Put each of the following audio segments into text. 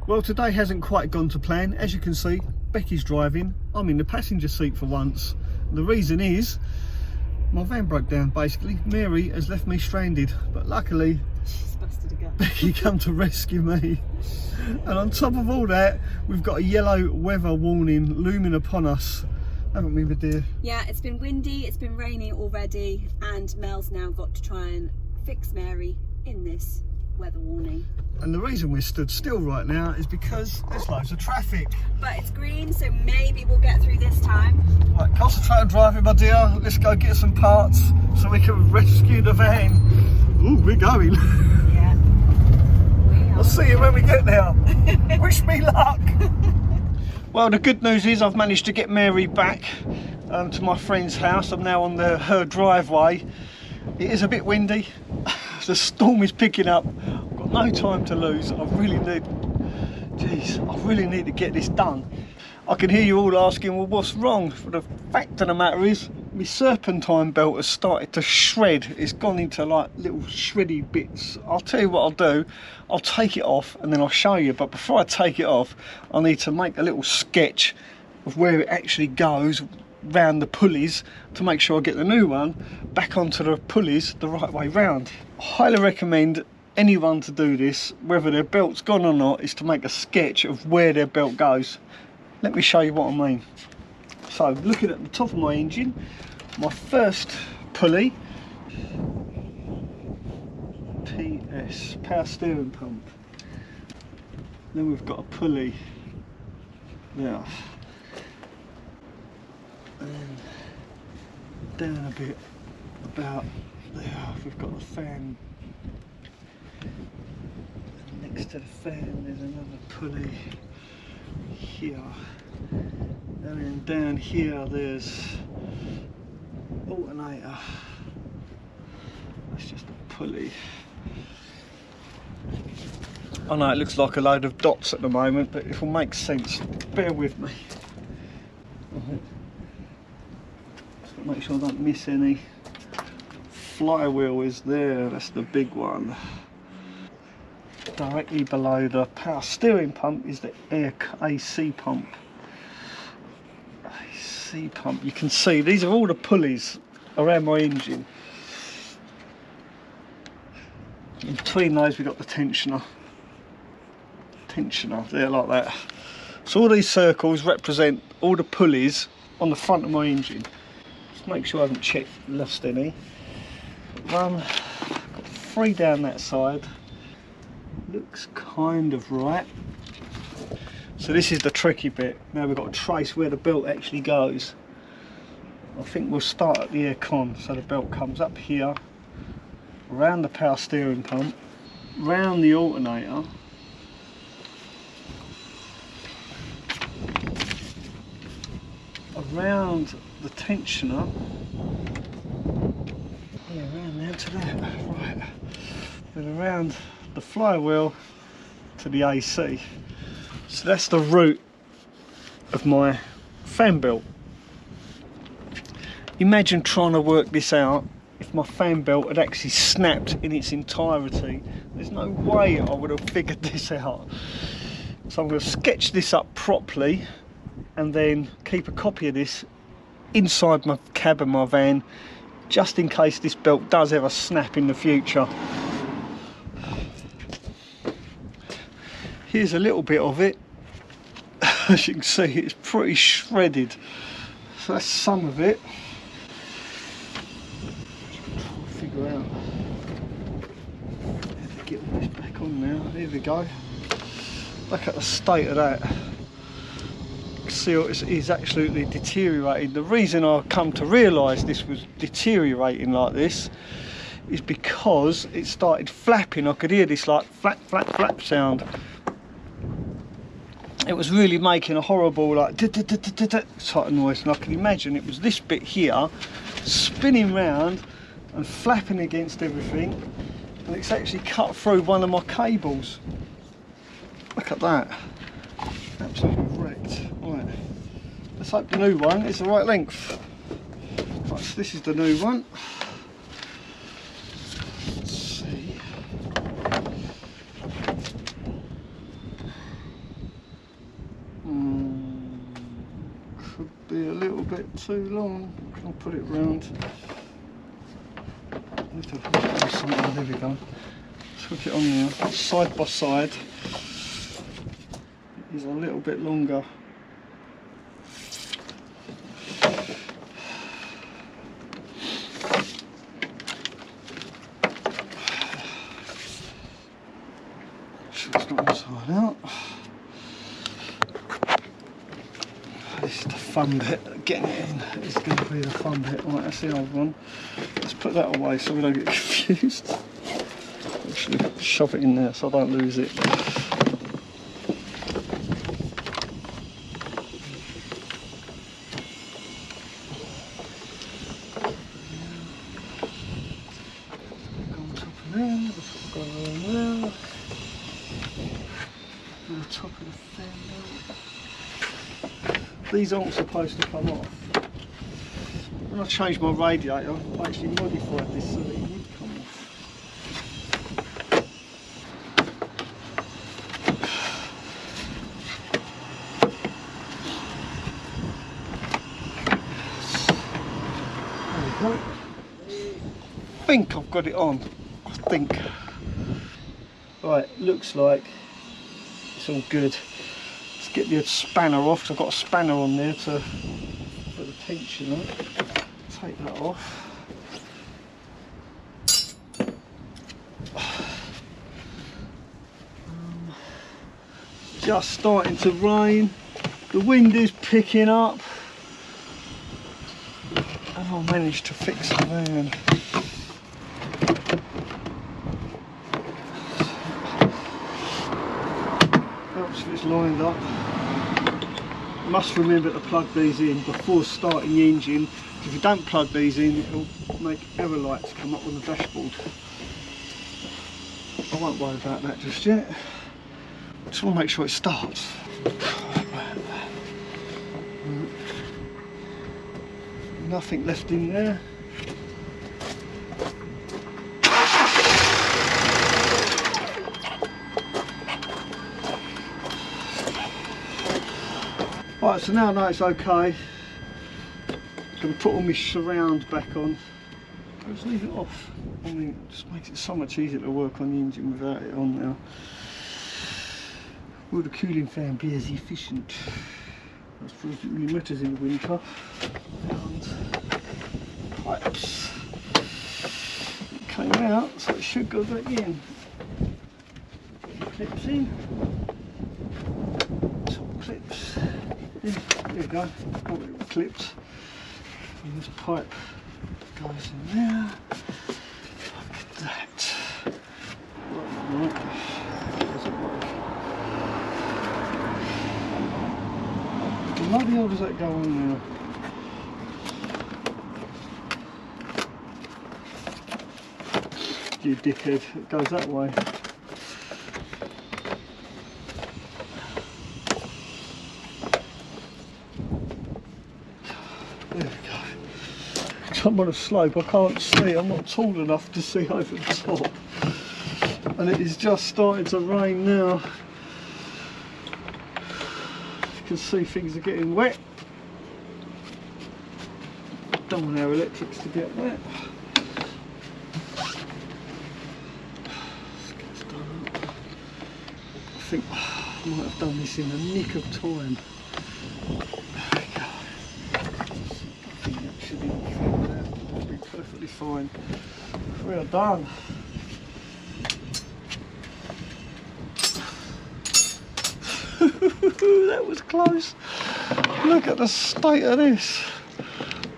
Well, today hasn't quite gone to plan. As you can see, Becky's driving. I'm in the passenger seat for once. The reason is my van broke down, basically. Mary has left me stranded, but luckily She's busted a gut. Becky come to rescue me. And on top of all that, we've got a yellow weather warning looming upon us, haven't we, my dear? Yeah, it's been windy, it's been rainy already, and Mel's now got to try and fix Mary in this weather warning. And the reason we're stood still right now is because there's loads of traffic. But it's green, so maybe we'll get through this time. Right, concentrate on driving, my dear. Let's go get some parts so we can rescue the van. Ooh, we're going. Yeah. We are. I'll see you when we get there. Wish me luck. Well, the good news is I've managed to get Mary back to my friend's house. I'm now on her driveway. It is a bit windy. The storm is picking up. I've got no time to lose. I really need to get this done. I can hear you all asking, well, what's wrong? But the fact of the matter is, my serpentine belt has started to shred. It's gone into like little shreddy bits. I'll tell you what I'll do. I'll take it off and then I'll show you. But before I take it off, I need to make a little sketch of where it actually goes round the pulleys to make sure I get the new one back onto the pulleys the right way round. I highly recommend anyone to do this, whether their belt's gone or not, is to make a sketch of where their belt goes. Let me show you what I mean. So looking at the top of my engine, my first pulley, PS, power steering pump. Then we've got a pulley there. And down a bit, about there, we've got the fan. And next to the fan there's another pulley here. And then down here there's alternator. That's just a pulley. I know it looks like a load of dots at the moment, but it will make sense. Bear with me. Right. Make sure I don't miss any. Flywheel is there, that's the big one. Directly below the power steering pump is the AC pump. AC pump, you can see these are all the pulleys around my engine. In between those we've got the tensioner. Tensioner, there like that. So all these circles represent all the pulleys on the front of my engine. Make sure I haven't lost any. Got 3 down that side. Looks kind of right. So this is the tricky bit. Now we've got to trace where the belt actually goes. I think we'll start at the air con. So the belt comes up here, around the power steering pump, round the alternator, around the tensioner, yeah, around there to that, right, then around the flywheel to the AC. So that's the route of my fan belt. Imagine trying to work this out if my fan belt had actually snapped in its entirety. There's no way I would have figured this out. So I'm going to sketch this up properly and then keep a copy of this inside my cab of my van, just in case this belt does ever snap in the future. Here's a little bit of it. As you can see, it's pretty shredded. So that's some of it. Try to figure out how to get all this back on now. There we go. Look at the state of that. Seal is absolutely deteriorating. The reason I've come to realise this was deteriorating like this is because it started flapping. I could hear this like flap, flap, flap sound. It was really making a horrible like type of noise, and I can imagine it was this bit here spinning round and flapping against everything, and it's actually cut through one of my cables. Look at that. Absolutely wrecked. Right, let's hope the new one is the right length. Right, so this is the new one. Let's see. could be a little bit too long. I'll put it round. I need to do something. There we go. Hook it on there, side by side. It is a little bit longer. It's not inside out. This is the fun bit. Getting it in is going to be the fun bit. Right, that's the old one. Let's put that away so we don't get confused. Actually, shove it in there so I don't lose it. These aren't supposed to come off. When I changed my radiator, I actually modified this so that it would come off. There we go. I think I've got it on. I think. Right, looks like it's all good. Get the spanner off, because I've got a spanner on there to put the tension on. Take that off. Just starting to rain. The wind is picking up. And I managed to fix the van. Helps if it's lined up. Must remember to plug these in before starting the engine. If you don't plug these in, it'll make error lights come up on the dashboard. I won't worry about that just yet. Just want to make sure it starts. Nothing left in there. Right, so now I know it's okay. I'm going to put all my surround back on. I'll just leave it off. I mean, it just makes it so much easier to work on the engine without it on now. Will the cooling fan be as efficient? I suppose it really matters in the winter. And pipes. It came out, so it should go back in. Clips in. Top clips. Yeah, there you go. Got it clipped. And this pipe goes in there. Like that. Right. Does it work? Bloody hell does that go on now? You dickhead, it goes that way. There we go. I'm on a slope, I can't see, I'm not tall enough to see over the top. And it is just starting to rain now. You can see things are getting wet. Don't want our electrics to get wet. I think I might have done this in the nick of time. There we go. I think that should be filled out. That'll be perfectly fine. We are done. That was close. Look at the state of this.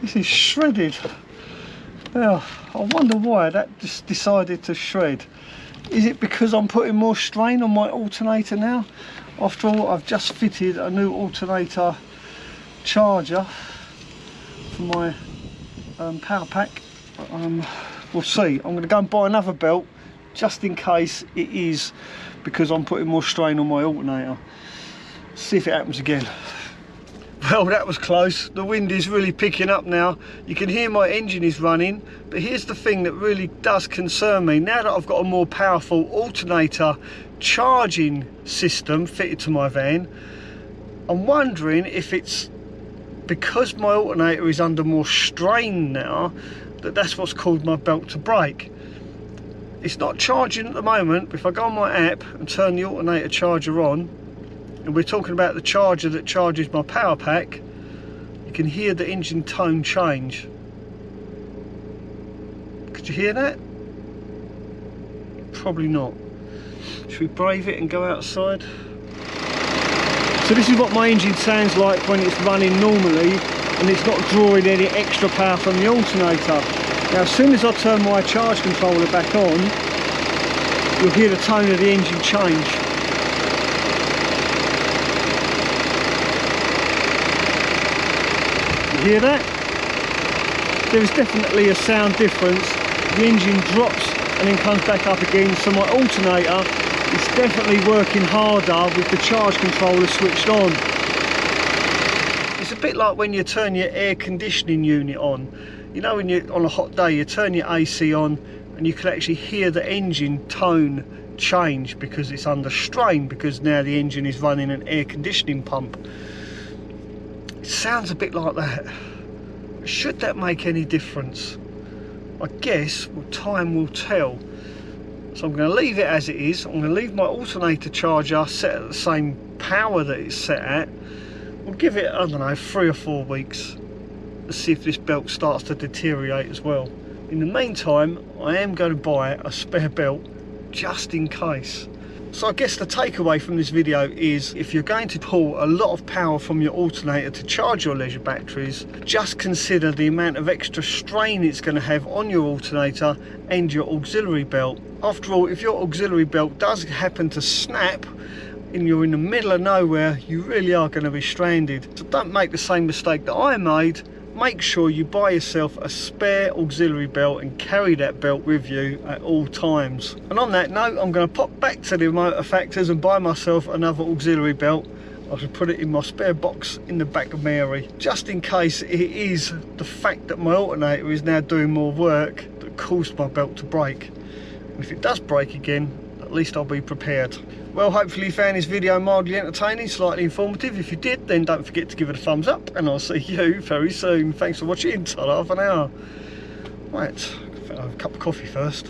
This is shredded. Now, I wonder why that just decided to shred. Is it because I'm putting more strain on my alternator now? After all, I've just fitted a new alternator charger for my power pack. We'll see. I'm going to go and buy another belt just in case it is because I'm putting more strain on my alternator. See if it happens again. Well, that was close. The wind is really picking up now. You can hear my engine is running, but here's the thing that really does concern me. Now that I've got a more powerful alternator charging system fitted to my van, I'm wondering if it's because my alternator is under more strain now, that's what's caused my belt to break. It's not charging at the moment, but if I go on my app and turn the alternator charger on, and we're talking about the charger that charges my power pack, you can hear the engine tone change. Could you hear that? Probably not. Should we brave it and go outside? So this is what my engine sounds like when it's running normally and it's not drawing any extra power from the alternator. Now as soon as I turn my charge controller back on, you'll hear the tone of the engine change. You hear that? There is definitely a sound difference. The engine drops and then comes back up again, so my alternator is definitely working harder with the charge controller switched on. It's a bit like when you turn your air conditioning unit on. You know, when you're on a hot day, you turn your AC on and you can actually hear the engine tone change because it's under strain, because now the engine is running an air conditioning pump. It sounds a bit like that. Should that make any difference? I guess time will tell. So I'm going to leave it as it is. I'm going to leave my alternator charger set at the same power that it's set at. We'll give it, I don't know, 3 or 4 weeks. Let's see if this belt starts to deteriorate as well. In the meantime, I am going to buy a spare belt just in case. So I guess the takeaway from this video is, if you're going to pull a lot of power from your alternator to charge your leisure batteries, just consider the amount of extra strain it's going to have on your alternator and your auxiliary belt. After all, if your auxiliary belt does happen to snap and you're in the middle of nowhere, you really are going to be stranded. So don't make the same mistake that I made. Make sure you buy yourself a spare auxiliary belt and carry that belt with you at all times. And on that note, I'm going to pop back to the motor factors and buy myself another auxiliary belt. I should put it in my spare box in the back of Mary, just in case it is the fact that my alternator is now doing more work that caused my belt to break. And if it does break again, at least I'll be prepared. Well, hopefully you found this video mildly entertaining, slightly informative. If you did, then don't forget to give it a thumbs up, and I'll see you very soon. Thanks for watching. Till half an hour. Right, I'll have a cup of coffee first.